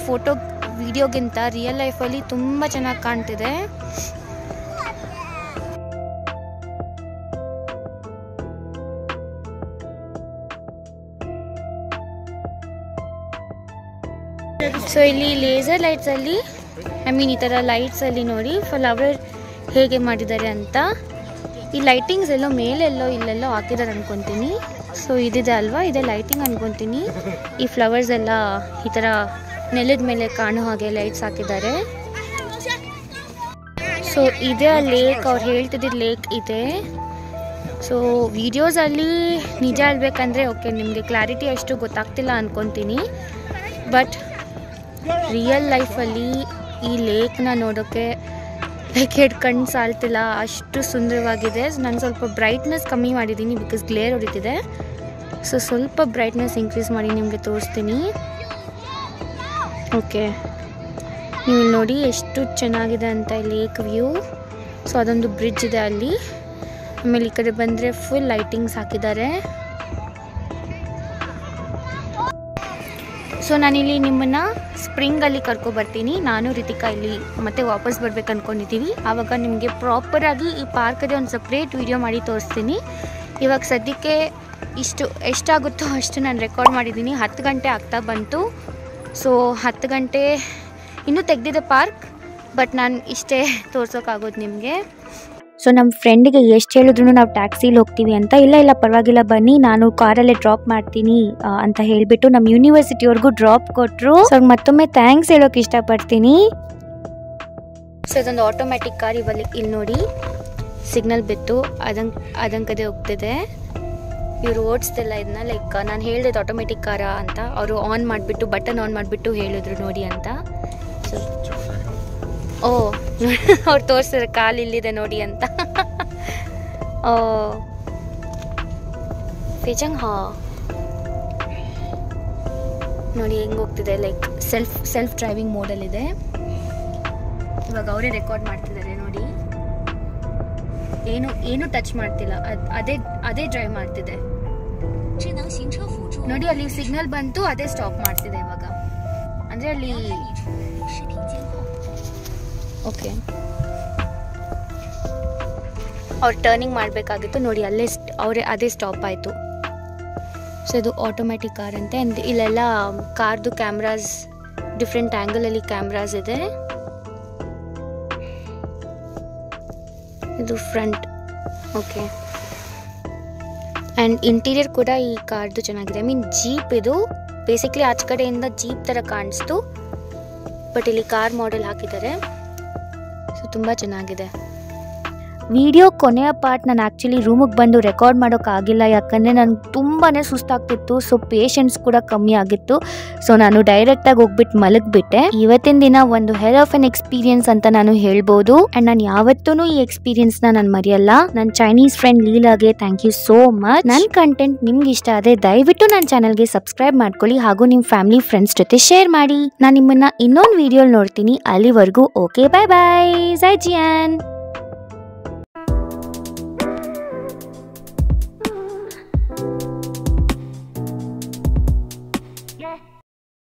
ಫೋಟೋ ವಿಡಿಯೋಗಿಂತ ರಿಯಲ್ ಲೈಫಲ್ಲಿ ತುಂಬ ಚೆನ್ನಾಗಿ ಕಾಣ್ತಿದೆ. ಸೊ ಇಲ್ಲಿ ಲೇಸರ್ ಲೈಟ್ಸಲ್ಲಿ ಈ ಥರ ಲೈಟ್ಸಲ್ಲಿ ನೋಡಿ ಫ್ಲವರ್ ಹೇಗೆ ಮಾಡಿದ್ದಾರೆ ಅಂತ. ಈ ಲೈಟಿಂಗ್ಸ್ ಎಲ್ಲೋ ಮೇಲೆಲ್ಲೋ ಇಲ್ಲೆಲ್ಲೋ ಹಾಕಿದ್ದಾರೆ ಅನ್ಕೊತೀನಿ. ಸೊ ಇದಿದೆ ಅಲ್ವಾ, ಇದೇ ಲೈಟಿಂಗ್ ಅನ್ಕೊತೀನಿ. ಈ ಫ್ಲವರ್ಸ್ ಎಲ್ಲ ಈ ಥರ ನೆಲದ ಮೇಲೆ ಕಾಣೋ ಹಾಗೆ ಲೈಟ್ಸ್ ಹಾಕಿದ್ದಾರೆ. ಸೊ ಇದೇ ಆ ಲೇಕ್, ಅವ್ರು ಹೇಳ್ತಿದ್ದ ಲೇಕ್ ಇದೆ. ಸೊ ವಿಡಿಯೋಸಲ್ಲಿ ನಿಜ ಹೇಳ್ಬೇಕಂದ್ರೆ ಓಕೆ ನಿಮಗೆ ಕ್ಲಾರಿಟಿ ಅಷ್ಟು ಗೊತ್ತಾಗ್ತಿಲ್ಲ ಅಂದ್ಕೊತೀನಿ, ಬಟ್ ರಿಯಲ್ ಲೈಫಲ್ಲಿ ಈ ಲೇಕ್ನ ನೋಡೋಕ್ಕೆ ಲೈಕ್ ಕಣ್ಣು ಸಾಲ್ತಿಲ್ಲ, ಅಷ್ಟು ಸುಂದರವಾಗಿದೆ. ನಾನು ಸ್ವಲ್ಪ ಬ್ರೈಟ್ನೆಸ್ ಕಮ್ಮಿ ಮಾಡಿದ್ದೀನಿ ಬಿಕಾಸ್ ಗ್ಲೇರ್ ಹೊಡಿತಿದೆ. ಸೊ ಸ್ವಲ್ಪ ಬ್ರೈಟ್ನೆಸ್ ಇನ್ಕ್ರೀಸ್ ಮಾಡಿ ನಿಮಗೆ ತೋರಿಸ್ತೀನಿ. ಓಕೆ, ನೀವು ಇಲ್ಲಿ ನೋಡಿ ಎಷ್ಟು ಚೆನ್ನಾಗಿದೆ ಅಂತ ಈ ಲೇಕ್ ವ್ಯೂ. ಸೊ ಅದೊಂದು ಬ್ರಿಡ್ಜ್ ಇದೆ ಅಲ್ಲಿ. ಆಮೇಲೆ ಈ ಕಡೆ ಬಂದರೆ ಫುಲ್ ಲೈಟಿಂಗ್ಸ್ ಹಾಕಿದ್ದಾರೆ. ಸೊ ನಾನಿಲ್ಲಿ ನಿಮ್ಮನ್ನು ಸ್ಪ್ರಿಂಗಲ್ಲಿ ಕರ್ಕೊಬರ್ತೀನಿ. ನಾನು ರಿತಿಕಾ ಇಲ್ಲಿ ಮತ್ತೆ ವಾಪಸ್ ಬರ್ಬೇಕು ಅಂದ್ಕೊಂಡಿದ್ದೀವಿ. ಆವಾಗ ನಿಮಗೆ ಪ್ರಾಪರಾಗಿ ಈ ಪಾರ್ಕದೇ ಒಂದು ಸಪ್ರೇಟ್ ವಿಡಿಯೋ ಮಾಡಿ ತೋರಿಸ್ತೀನಿ. ಇವಾಗ ಸದ್ಯಕ್ಕೆ ಎಷ್ಟಾಗುತ್ತೋ ಅಷ್ಟು ನಾನು ರೆಕಾರ್ಡ್ ಮಾಡಿದ್ದೀನಿ. 10 ಗಂಟೆ ಆಗ್ತಾ ಬಂತು. ಸೊ 10 ಗಂಟೆ ಇನ್ನೂ ತೆಗೆದಿದೆ ಪಾರ್ಕ್, ಬಟ್ ನಾನು ಇಷ್ಟೇ ತೋರ್ಸೋಕ್ಕಾಗೋದು ನಿಮಗೆ. ಸೊ ನಮ್ಮ ಫ್ರೆಂಡಿಗೆ ಎಷ್ಟು ಹೇಳಿದ್ರು ನಾವು ಟ್ಯಾಕ್ಸಿಲಿ ಹೋಗ್ತೀವಿ ಅಂತ, ಇಲ್ಲ ಪರವಾಗಿಲ್ಲ ಬನ್ನಿ ನಾನು ಕಾರಲ್ಲೇ ಡ್ರಾಪ್ ಮಾಡ್ತೀನಿ ಅಂತ ಹೇಳಿಬಿಟ್ಟು ನಮ್ಮ ಯೂನಿವರ್ಸಿಟಿವರೆಗೂ ಡ್ರಾಪ್ ಕೊಟ್ಟರು. ಸೊ ಮತ್ತೊಮ್ಮೆ ಥ್ಯಾಂಕ್ಸ್ ಹೇಳೋಕೆ ಇಷ್ಟಪಡ್ತೀನಿ. ಸೊ ಇದೊಂದು ಆಟೋಮ್ಯಾಟಿಕ್ ಕಾರ್. ಇಲ್ಲಿ ನೋಡಿ ಸಿಗ್ನಲ್ ಬಿತ್ತು, ಅದಂಕದೇ ಹೋಗ್ತಿದೆ. ಇವರು ಓಡಿಸ್ತಿಲ್ಲ ಇದನ್ನ. ಲೈಕ್ ನಾನು ಹೇಳಿದೆ ಆಟೋಮೆಟಿಕ್ ಕಾರ ಅಂತ, ಅವರು ಆನ್ ಮಾಡಿಬಿಟ್ಟು ಬಟನ್ ಆನ್ ಮಾಡಿಬಿಟ್ಟು ಹೇಳಿದ್ರು ನೋಡಿ ಅಂತ. ಸೊ ಓ ಅವ್ರು ತೋರಿಸಿದ್ರೆ ಕಾಲು ಇಲ್ಲಿದೆ ನೋಡಿ ಅಂತ. ಓ ಫೇಜಂಗ್ ಹಾ ನೋಡಿ ಹೆಂಗೆ ಹೋಗ್ತಿದೆ. ಲೈಕ್ ಸೆಲ್ಫ್ ಡ್ರೈವಿಂಗ್ ಮೋಡಲ್ಲಿದೆ. ಇವಾಗ ಅವರೇ ರೆಕಾರ್ಡ್ ಮಾಡ್ತಿದ್ದಾರೆ ನೋಡಿ. ಏನು ಟಚ್ ಮಾಡ್ತಿಲ್ಲ, ಅದೇ ಡ್ರೈವ್ ಮಾಡ್ತಿದೆ ನೋಡಿ. ಅಲ್ಲಿ ಸಿಗ್ನಲ್ ಬಂತು, ಅದೇ ಸ್ಟಾಪ್ ಮಾಡ್ತಿದೆ ಇವಾಗ. ಅಂದರೆ ಅಲ್ಲಿ ಓಕೆ ಅವ್ರು ಟರ್ನಿಂಗ್ ಮಾಡಬೇಕಾಗಿತ್ತು ನೋಡಿ, ಅದೇ ಸ್ಟಾಪ್ ಆಯಿತು. ಸೊ ಇದು ಆಟೋಮ್ಯಾಟಿಕ್ ಕಾರ್ ಅಂತೆ. ಇಲ್ಲೆಲ್ಲ ಕಾರ್ದು ಕ್ಯಾಮ್ರಾಸ್, ಡಿಫ್ರೆಂಟ್ ಆ್ಯಂಗಲಲ್ಲಿ ಕ್ಯಾಮ್ರಾಸ್ ಇದೆ. ಇದು ಫ್ರಂಟ್. ಓಕೆ ಆ್ಯಂಡ್ ಇಂಟೀರಿಯರ್ ಕೂಡ ಈ ಕಾರ್ದು ಚೆನ್ನಾಗಿದೆ. ಐ ಮೀನ್ ಜೀಪ್ ಇದು. ಬೇಸಿಕ್ಲಿ ಆಚೆ ಕಡೆಯಿಂದ ಜೀಪ್ ಥರ ಕಾಣಿಸ್ತು, ಬಟ್ ಇಲ್ಲಿ ಕಾರ್ ಮಾಡೆಲ್ ಹಾಕಿದ್ದಾರೆ. ಸೊ ತುಂಬ ಚೆನ್ನಾಗಿದೆ. ವಿಡಿಯೋ ಕೊನೆಯ ಪಾರ್ಟ್ ನಾನು ಆ್ಯಕ್ಚುಲಿ ರೂಮಿಗೆ ಬಂದು ರೆಕಾರ್ಡ್ ಮಾಡೋಕ್ಕಾಗಿಲ್ಲ, ಯಾಕಂದರೆ ನನಗೆ ತುಂಬಾ ಸುಸ್ತಾಗ್ತಿತ್ತು. ಸೊ ಪೇಷನ್ಸ್ ಕೂಡ ಕಮ್ಮಿ ಆಗಿತ್ತು. ಸೊ ನಾನು ಡೈರೆಕ್ಟಾಗಿ ಹೋಗ್ಬಿಟ್ಟು ಮಲಗಿಬಿಟ್ಟೆ. ಇವತ್ತಿನ ದಿನ ಒಂದು ಹೆಲ್ ಆಫ್ ಎನ್ ಎಕ್ಸ್ಪೀರಿಯನ್ಸ್ ಅಂತ ನಾನು ಹೇಳ್ಬೋದು. ಆ್ಯಂಡ್ ನಾನು ಯಾವತ್ತೂ ಈ ಎಕ್ಸ್ಪೀರಿಯನ್ಸ್ನ ನಾನು ಮರೆಯಲ್ಲ. ನನ್ನ ಚೈನೀಸ್ ಫ್ರೆಂಡ್ ಲೀಲಾಗೆ ಥ್ಯಾಂಕ್ ಯು ಸೋ ಮಚ್. ನನ್ನ ಕಂಟೆಂಟ್ ನಿಮ್ಗೆ ಇಷ್ಟ ಆದರೆ ದಯವಿಟ್ಟು ನನ್ನ ಚಾನಲ್ಗೆ ಸಬ್ಸ್ಕ್ರೈಬ್ ಮಾಡ್ಕೊಳ್ಳಿ, ಹಾಗೂ ನಿಮ್ಮ ಫ್ಯಾಮಿಲಿ ಫ್ರೆಂಡ್ಸ್ ಜೊತೆ ಶೇರ್ ಮಾಡಿ. ನಾನು ನಿಮ್ಮನ್ನು ಇನ್ನೊಂದು ವಿಡಿಯೋ ನೋಡ್ತೀನಿ. ಅಲ್ಲಿವರೆಗೂ ಓಕೆ, ಬಾಯ್ ಬಾಯ್, ಜೈ ಜಿಯಾನ್.